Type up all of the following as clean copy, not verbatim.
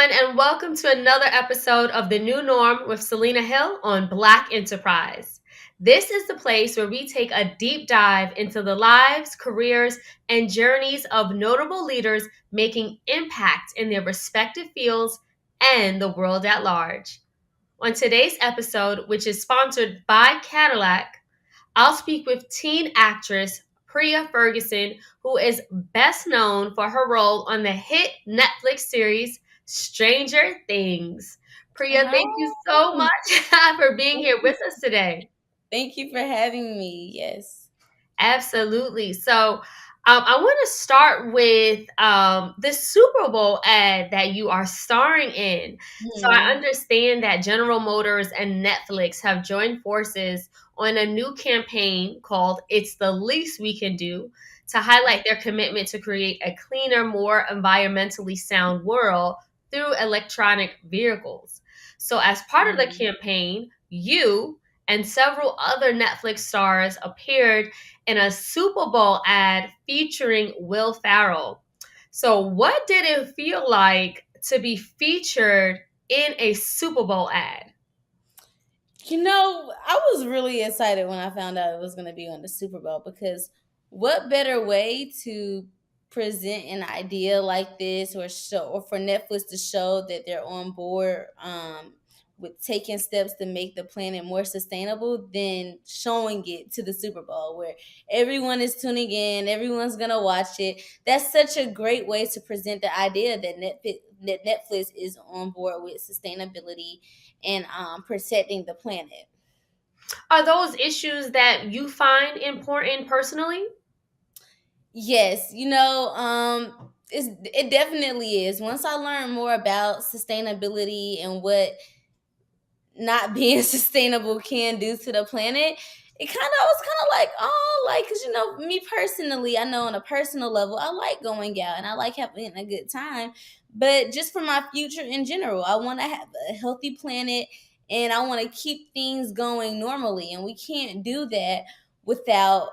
everyone, and welcome to another episode of The New Norm with Selena Hill on Black Enterprise. This is the place where we take a deep dive into the lives, careers, and journeys of notable leaders making impact in their respective fields and the world at large. On today's episode, which is sponsored by Cadillac, I'll speak with teen actress Priah Ferguson, who is best known for her role on the hit Netflix series Stranger Things. Priya, thank you so Hi. much for being here with us today. Thank you for having me. Yes. Absolutely. So, I want to start with the Super Bowl ad that you are starring in. So, I Hmm. understand that General Motors and Netflix have joined forces on a new campaign called It's the Least We Can Do to highlight their commitment to create a cleaner, more environmentally sound world through electronic vehicles. So, as part of the Hmm. campaign, you and several other Netflix stars appeared in a Super Bowl ad featuring Will Ferrell. So, what did it feel like to be featured in a Super Bowl ad? I was really excited when I found out it was going to be on the Super Bowl because what better way to present an idea like this or for Netflix to show that they're on board with taking steps to make the planet more sustainable than showing it to the Super Bowl where everyone is tuning in, everyone's going to watch it. That's such a great way to present the idea that Netflix is on board with sustainability and protecting the planet. Are those issues that you find important personally? Yes, it definitely is. Once I learned more about sustainability and what not being sustainable can do to the planet, I was kind of like, oh, like, because me personally, I know on a personal level, I like going out and I like having a good time. But just for my future in general, I want to have a healthy planet and I want to keep things going normally. And we can't do that without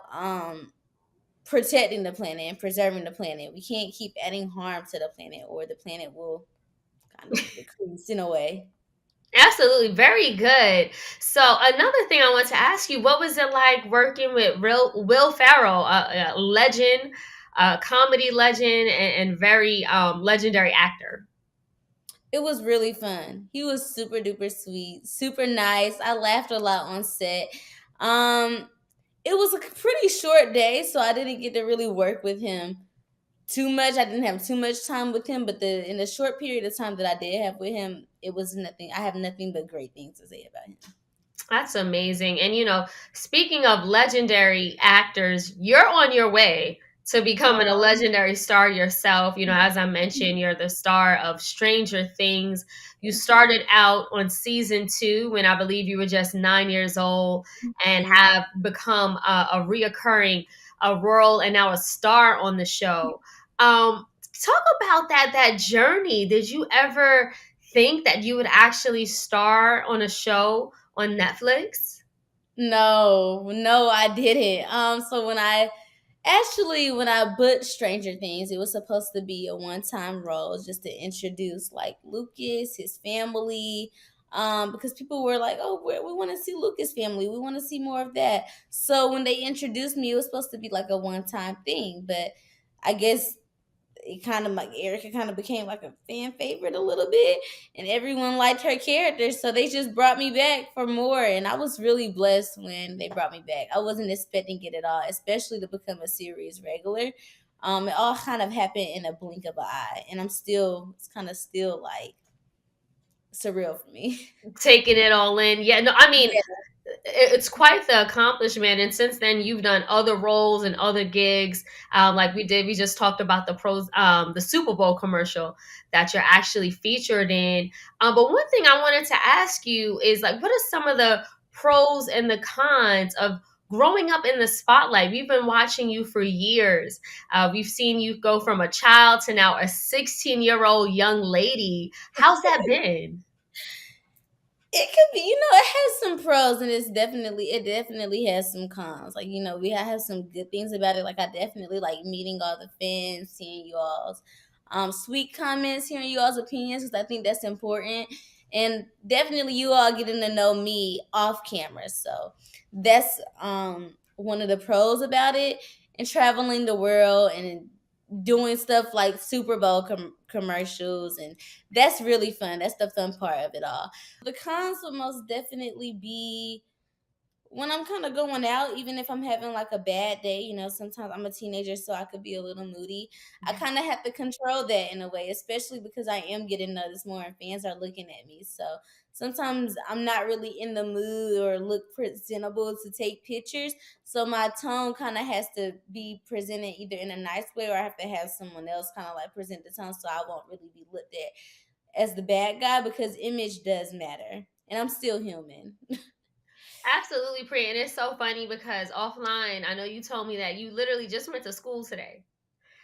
protecting the planet and preserving the planet. We can't keep adding harm to the planet or the planet will kind of decrease in a way. Absolutely, very good. So, another thing I want to ask you, what was it like working with Will Ferrell, a legend, a comedy legend, and very legendary actor? It was really fun. He was super duper sweet, super nice. I laughed a lot on set. Um, it was a pretty short day, so I didn't get to really work with him too much. I didn't have too much time with him, but the in the short period of time that I did have with him, it was nothing. I have nothing but great things to say about him. That's amazing. And speaking of legendary actors, you're on your way to becoming a Oh. legendary star yourself. As I mentioned, you're the star of Stranger Things. You started out on season 2 when I believe you were just 9 years old and Mhm. have become a reoccurring a role and now a star on the show. Talk about that journey. Did you ever think that you would actually star on a show on Netflix? No, no, I didn't. So when I booked Stranger Things, it was supposed to be a one-time role just to introduce like Lucas, his family. Because people were like, "Oh, we want to see Lucas' family. We want to see more of that." So when they introduced me, it was supposed to be like a one-time thing, but I guess it kind of like Erica kind of became like a fan favorite a little bit, and everyone liked her character, so they just brought me back for more. And I was really blessed when they brought me back. I wasn't expecting it at all, especially to become a series regular. It all kind of happened in a blink of an eye, and it's kind of still like surreal for me. Taking it all in. Yeah, no, I mean, Yeah. it's quite the accomplishment. And since then, you've done other roles and other gigs. Like we just talked about the Super Bowl commercial that you're actually featured in. But one thing I wanted to ask you is like, what are some of the pros and the cons of growing up in the spotlight? We've been watching you for years. We've seen you go from a child to now a 16-year-old young lady. How's that been? It could be, it has some pros and it definitely has some cons. Like, we have some good things about it. Like I definitely like meeting all the fans, seeing you all. sweet comments, hearing you all's opinions, because I think that's important. And definitely you all getting to know me off camera. So that's one of the pros about it. And traveling the world and doing stuff like Super Bowl commercials, and that's really fun. That's the fun part of it all. The cons would most definitely be when I'm kind of going out, even if I'm having like a bad day, sometimes I'm a teenager, so I could be a little moody. I kind of have to control that in a way, especially because I am getting noticed more and fans are looking at me. So sometimes I'm not really in the mood or look presentable to take pictures. So my tone kind of has to be presented either in a nice way, or I have to have someone else kind of like present the tone so I won't really be looked at as the bad guy, because image does matter. And I'm still human. Absolutely, Priya. And it's so funny because offline, I know you told me that you literally just went to school today.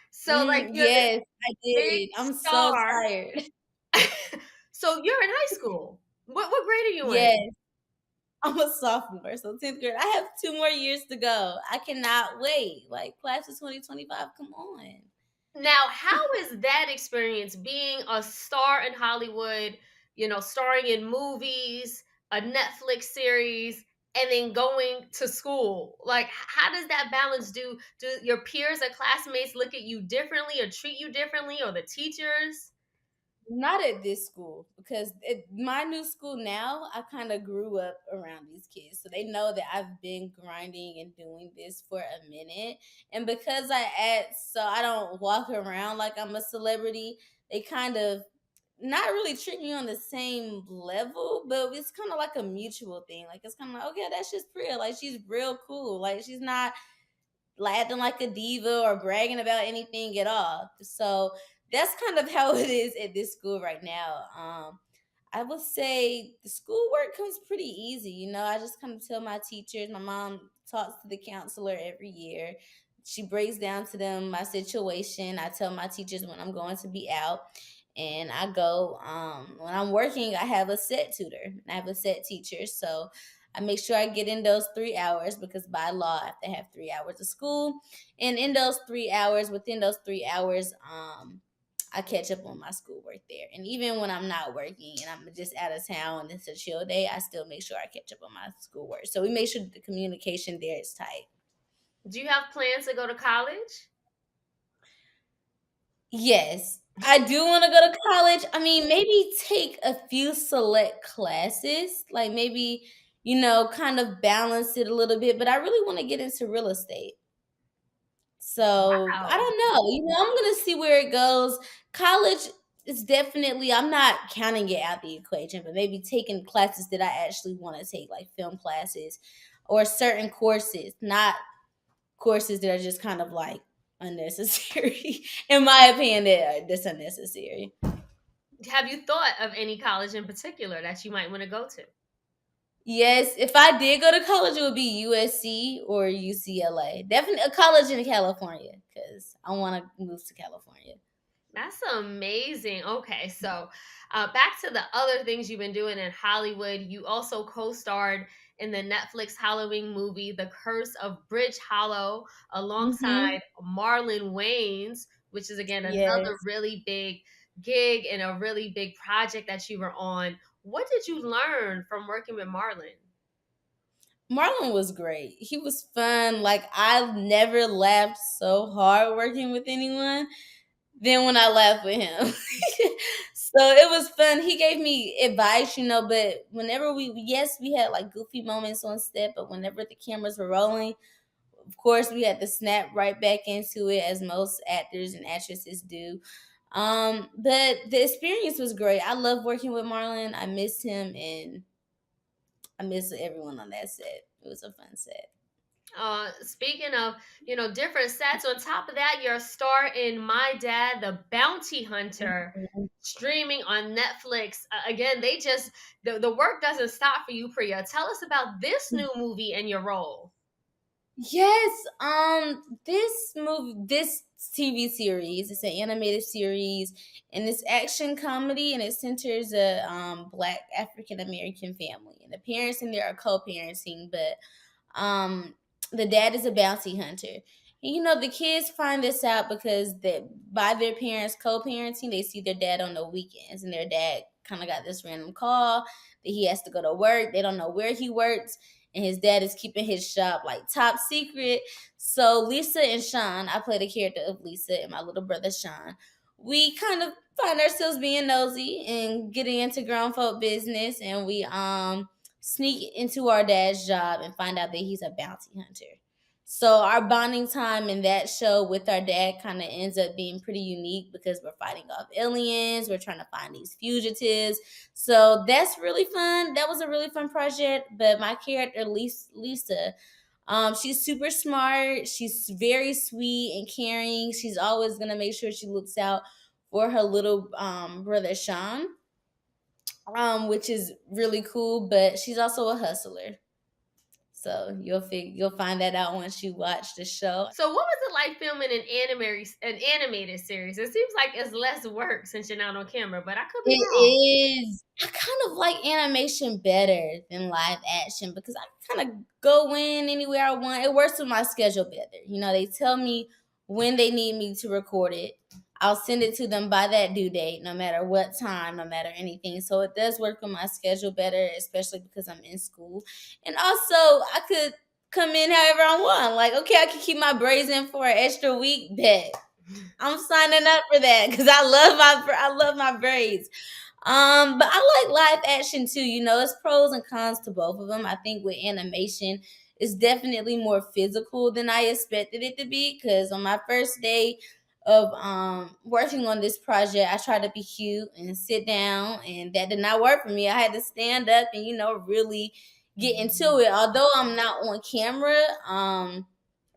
So, like, you're this Yes, I big did. I'm so star. tired. So, you're in high school. What grade are you in? Yes, I'm a sophomore, so 10th grade. I have 2 more years to go. I cannot wait. Like, class of 2025, come on. Now, how is that experience being a star in Hollywood, starring in movies, a Netflix series, and then going to school? Like, how does that balance? Do your peers or classmates look at you differently or treat you differently, or the teachers? Not at this school, because my new school now, I kind of grew up around these kids. So they know that I've been grinding and doing this for a minute. And because I act, so I don't walk around like I'm a celebrity, they kind of not really treat me on the same level, but it's kind of like a mutual thing. Like, it's kind of like, okay, that's just Priya. Like, she's real cool. Like, she's not acting like a diva or bragging about anything at all. So that's kind of how it is at this school right now. I would say the schoolwork comes pretty easy. I just kind of tell my teachers. My mom talks to the counselor every year. She breaks down to them my situation. I tell my teachers when I'm going to be out, and I go. When I'm working, I have a set tutor. I have a set teacher, so I make sure I get in those 3 hours, because by law I have to have 3 hours of school. And in those 3 hours, within those 3 hours, I catch up on my schoolwork there. And even when I'm not working and I'm just out of town and it's a chill day, I still make sure I catch up on my schoolwork. So we make sure that the communication there is tight. Do you have plans to go to college? Yes, I do want to go to college. I mean, maybe take a few select classes, like maybe, kind of balance it a little bit. But I really want to get into real estate. So I Wow. don't know. I'm gonna see where it goes. College is definitely, I'm not counting it out the equation, but maybe taking classes that I actually want to take, like film classes or certain courses, not courses that are just kind of like unnecessary. In my opinion, that's unnecessary. Have you thought of any college in particular that you might want to go to? Yes, if I did go to college, it would be USC or UCLA. Definitely a college in California, because I want to move to California. That's amazing. Okay, so back to the other things you've been doing in Hollywood. You also co-starred in the Netflix Halloween movie, The Curse of Bridge Hollow, Hmm. alongside Marlon Wayans, which is again another Yes. really big gig and a really big project that you were on. What did you learn from working with Marlon? Marlon was great. He was fun. Like, I've never laughed so hard working with anyone than when I laughed with him. So it was fun. He gave me advice, but whenever yes, we had like goofy moments on set, but whenever the cameras were rolling, of course, we had to snap right back into it, as most actors and actresses do. But the experience was great. I love working with Marlon. I missed him, and I miss everyone on that set. It was a fun set. Speaking of, different sets, on top of that, you're a star in My Dad, the Bounty Hunter, Mhm. streaming on Netflix. Again, the work doesn't stop for you, Priya. Tell us about this new movie and your role. Yes, this TV series, it's an animated series, and it's action comedy, and it centers a Black African American family, and the parents in there are co-parenting, but um the dad is a bounty hunter, The kids find this out because by their parents co-parenting, they see their dad on the weekends, and their dad kind of got this random call that he has to go to work. They don't know where he works, and his dad is keeping his shop like top secret. So Lisa and Sean, I play the character of Lisa, and my little brother Sean. We kind of find ourselves being nosy and getting into grown folk business, and we sneak into our dad's job and find out that he's a bounty hunter. So our bonding time in that show with our dad kind of ends up being pretty unique because we're fighting off aliens. We're trying to find these fugitives. So that's really fun. That was a really fun project. But my character, Lisa, she's super smart. She's very sweet and caring. She's always gonna make sure she looks out for her little brother Sean, which is really cool. But she's also a hustler. So you'll find that out once you watch the show. So, what was it like filming an animated series? It seems like it's less work since you're not on camera, but I could be wrong. It is. I kind of like animation better than live action because I kind of go in anywhere I want. It works with my schedule better. They tell me when they need me to record it. I'll send it to them by that due date, no matter what time, no matter anything. So it does work with my schedule better, especially because I'm in school. And also, I could come in however I want. Like, okay, I can keep my braids in for an extra week. Bet I'm signing up for that because I love my braids. But I like live action too. It's pros and cons to both of them. I think with animation, it's definitely more physical than I expected it to be. Because on my first day of working on this project, I tried to be cute and sit down, and that did not work for me. I had to stand up and really get into it. Although I'm not on camera, I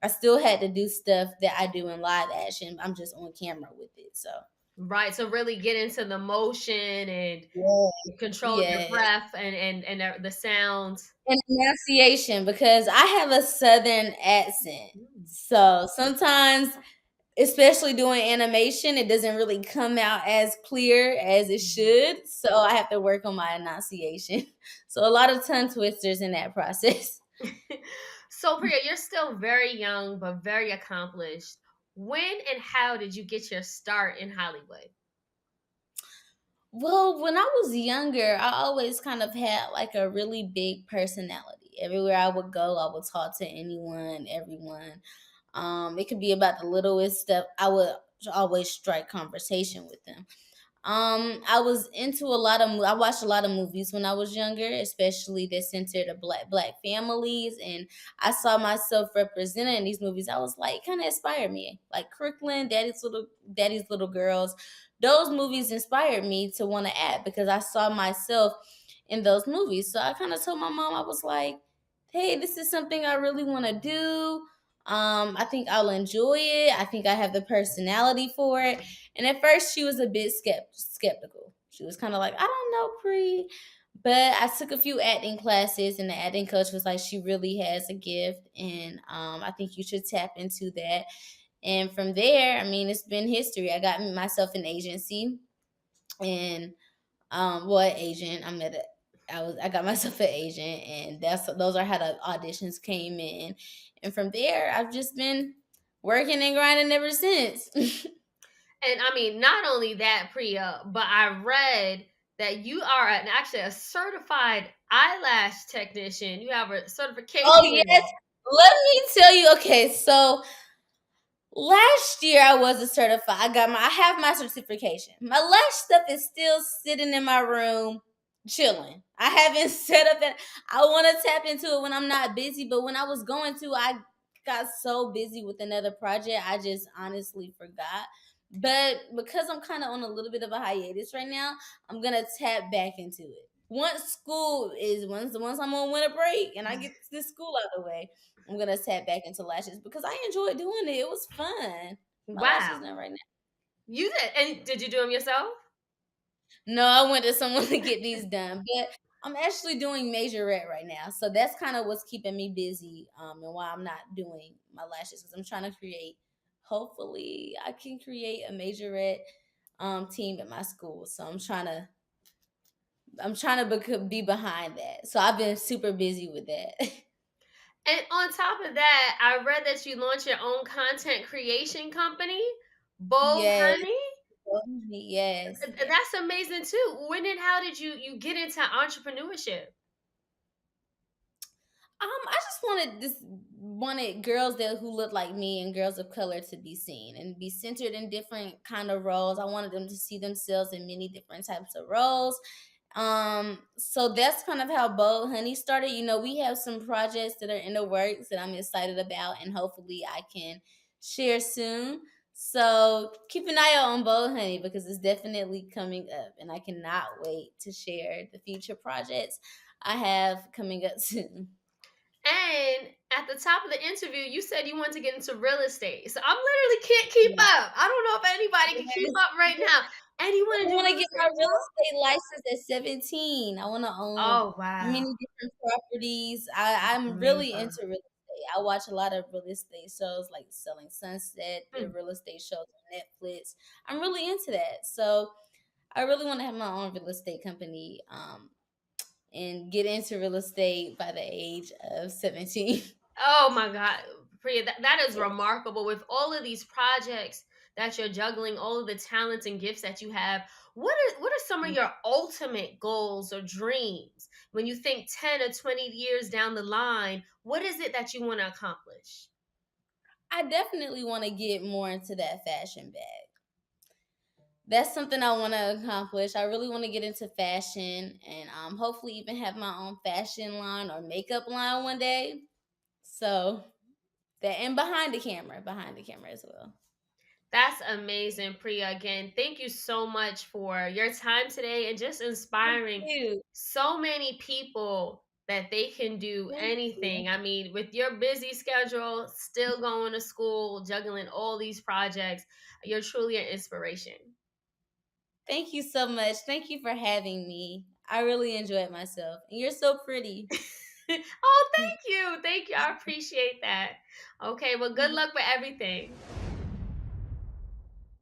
still had to do stuff that I do in live action. I'm just on camera with it. So Right. So, really get into the motion and yeah, control your yeah. breath and the sounds. And pronunciation, because I have a southern accent. Mm. So sometimes, especially doing animation, it doesn't really come out as clear as it should. So I have to work on my enunciation. So a lot of tongue twisters in that process. So, Priya, you're still very young but very accomplished. When and how did you get your start in Hollywood? Well, when I was younger, I always kind of had like a really big personality. Everywhere I would go, I would talk to anyone, everyone. It could be about the littlest stuff. I would always strike conversation with them. I was into a lot of. I watched a lot of movies when I was younger, especially that centered of black families, and I saw myself represented in these movies. I was like, kind of inspired me, like Crooklyn, Daddy's Little Girls. Those movies inspired me to want to act because I saw myself in those movies. So I kind of told my mom, I was like, "Hey, this is something I really want to do. I think I'll enjoy it. I think I have the personality for it." And at first, she was a bit skeptical. She was kind of like, "I don't know, Pre." But I took a few acting classes, and the acting coach was like, "She really has a gift, and I think you should tap into that." And from there, I mean, it's been history. I got myself an agency, and well, agent. I got myself an agent, and those are how the auditions came in. And from there, I've just been working and grinding ever since. And I mean, not only that, Priya, but I read that you are actually a certified eyelash technician. You have a certification Oh in yes, that. let me tell you. Okay, so last year I was a certified. I have my certification. My lash stuff is still sitting in my room, chilling. I haven't set up that. I want to tap into it when I'm not busy, but when I was going to, I got so busy with another project, I just honestly forgot. But because I'm kind of on a little bit of a hiatus right now, I'm gonna tap back into it. Once I'm on winter break and I get this school out of the way, I'm gonna tap back into lashes because I enjoyed doing it. It was fun. My lashes Wow. done right now. You did. And did you do them yourself? No, I went to someone to get these done, but I'm actually doing majorette right now, so that's kind of what's keeping me busy. And why I'm not doing my lashes because I'm trying to create. Hopefully, I can create a majorette team at my school. So I'm trying to be behind that. So I've been super busy with that. And on top of that, I read that you launched your own content creation company, Bold Yes, Honey. yes, yes. That's amazing too. When and how did you get into entrepreneurship? I just wanted girls that who look like me and girls of color to be seen and be centered in different kind of roles. I wanted them to see themselves in many different types of roles. So that's kind of how Bold Honey started. You know, we have some projects that are in the works that I'm excited about, and hopefully I can share soon. So keep an eye out on Bold Honey because it's definitely coming up, and I cannot wait to share the future projects I have coming up soon. And at the top of the interview, you said you wanted to get into real estate. So I'm literally can't keep Yeah. up. I don't know if anybody can keep up right now. And you want I to do want to real get my estate real too? estate license at 17. I want to own Oh wow. many different properties. I'm really Amazing. into real estate. I watch a lot of real estate shows like Selling Sunset, the Hmm. real estate shows on Netflix. I'm really into that. So I really want to have my own real estate company and get into real estate by the age of 17. Oh my God, Priya, that is remarkable. With all of these projects that you're juggling, all of the talents and gifts that you have, what are some of your ultimate goals or dreams when you think 10 or 20 years down the line? What is it that you want to accomplish? I definitely want to get more into that fashion bag. That's something I want to accomplish. I really want to get into fashion and hopefully even have my own fashion line or makeup line one day. So that and behind the camera as well. That's amazing, Priya. Again, thank you so much for your time today and just inspiring Thank you. so many people that they can do Thank you. anything. I mean, with your busy schedule, still going to school, juggling all these projects, you're truly an inspiration. Thank you so much. Thank you for having me. I really enjoyed myself. And you're so pretty. Oh, thank you. Thank you. I appreciate that. Okay, well, good luck with everything.